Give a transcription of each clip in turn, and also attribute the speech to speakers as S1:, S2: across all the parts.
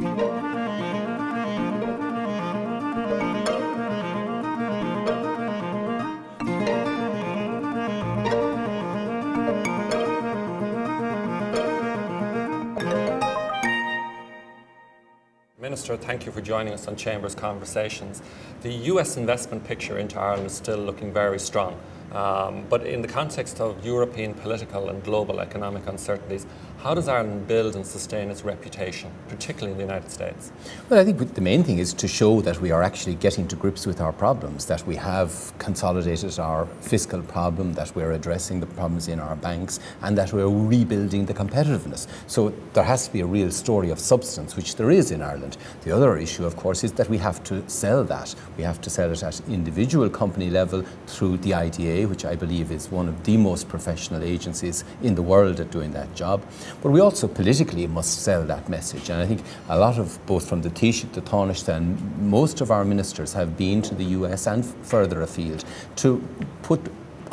S1: Minister, thank you for joining us on Chambers Conversations. The US investment picture into Ireland is still looking very strong, but in the context of European political and global economic uncertainties, how does Ireland build and sustain its reputation, particularly in the United States?
S2: Well, I think the main thing is to show that we are actually getting to grips with our problems, that we have consolidated our fiscal problem, that we're addressing the problems in our banks, and that we're rebuilding the competitiveness. So there has to be a real story of substance, which there is in Ireland. The other issue, of course, is that we have to sell that. We have to sell it at individual company level through the IDA, which I believe is one of the most professional agencies in the world at doing that job. But we also politically must sell that message. And I think a lot of, both from the Taoiseach, the Taoiseach, and most of our ministers have been to the US and further afield to put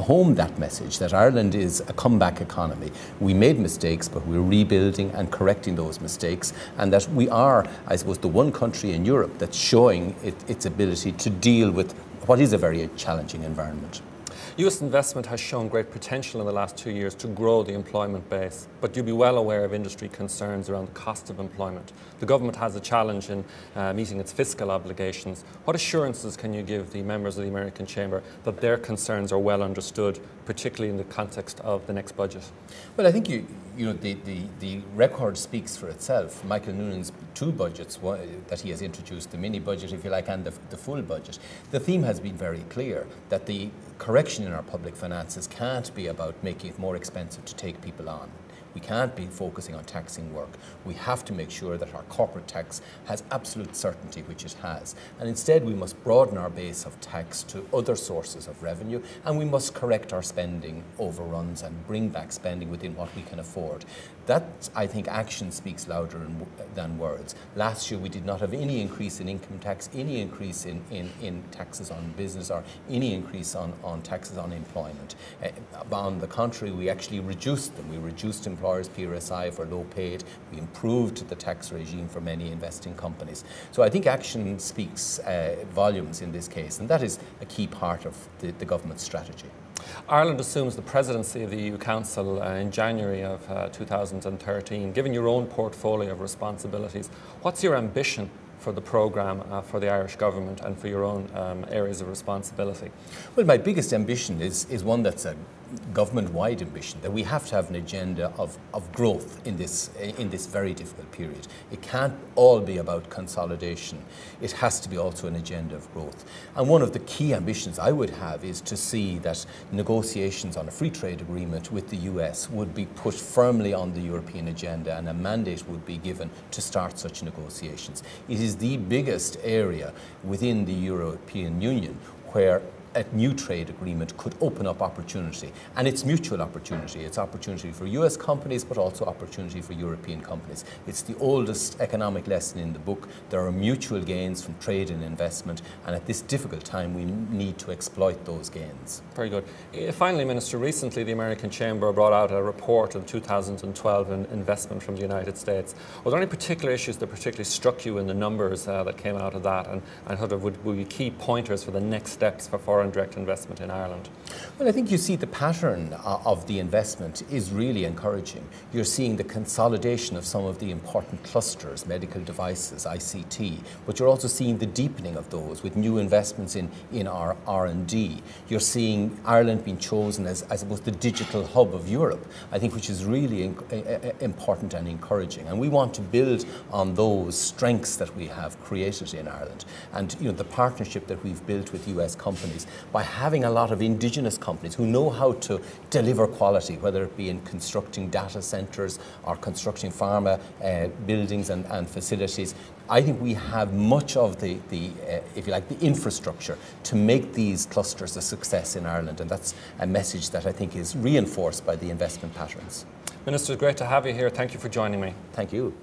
S2: home that message that Ireland is a comeback economy. We made mistakes, but we're rebuilding and correcting those mistakes, and that we are, I suppose, the one country in Europe that's showing its ability to deal with what is a very challenging environment.
S1: US investment has shown great potential in the last 2 years to grow the employment base, but you'll be well aware of industry concerns around the cost of employment. The government has a challenge in meeting its fiscal obligations. What assurances can you give the members of the American Chamber that their concerns are well understood, particularly in the context of the next budget?
S2: Well, I think the record speaks for itself. Michael Noonan's two budgets that he has introduced, the mini budget, if you like, and the full budget. The theme has been very clear that the correction in our public finances can't be about making it more expensive to take people on. We can't be focusing on taxing work. We have to make sure that our corporate tax has absolute certainty, which it has. And instead, we must broaden our base of tax to other sources of revenue, and we must correct our spending overruns and bring back spending within what we can afford. That, I think, action speaks louder than words. Last year, we did not have any increase in income tax, any increase in taxes on business, or any increase on taxes on employment. On the contrary, we actually reduced them. We reduced employers' PRSI for low paid. We improved the tax regime for many investing companies. So I think action speaks volumes in this case, and that is a key part of the government's strategy.
S1: Ireland assumes the presidency of the EU Council in January of 2013. Given your own portfolio of responsibilities, what's your ambition for the programme for the Irish government and for your own areas of responsibility?
S2: Well, my biggest ambition is one that's a government-wide ambition, that we have to have an agenda of growth in this very difficult period. It can't all be about consolidation. It has to be also an agenda of growth. And one of the key ambitions I would have is to see that negotiations on a free trade agreement with the US would be put firmly on the European agenda, and a mandate would be given to start such negotiations. It is the biggest area within the European Union where a new trade agreement could open up opportunity, and it's mutual opportunity. It's opportunity for US companies, but also opportunity for European companies. It's the oldest economic lesson in the book. There are mutual gains from trade and investment, and at this difficult time we need to exploit those gains.
S1: Very good. Finally, Minister, recently the American Chamber brought out a report in 2012 on investment from the United States. Were there any particular issues that particularly struck you in the numbers that came out of that, and sort of would be key pointers for the next steps for foreign direct investment in Ireland?
S2: Well, I think you see the pattern of the investment is really encouraging. You're seeing the consolidation of some of the important clusters, medical devices, ICT, but you're also seeing the deepening of those with new investments in our R&D. You're seeing Ireland being chosen as, I suppose, the digital hub of Europe, I think, which is really important and encouraging. And we want to build on those strengths that we have created in Ireland. And the partnership that we've built with US companies, by having a lot of indigenous companies who know how to deliver quality, whether it be in constructing data centres or constructing pharma buildings and facilities. I think we have much of the if you like, the infrastructure to make these clusters a success in Ireland, and that's a message that I think is reinforced by the investment patterns.
S1: Minister, it's great to have you here. Thank you for joining me.
S2: Thank you.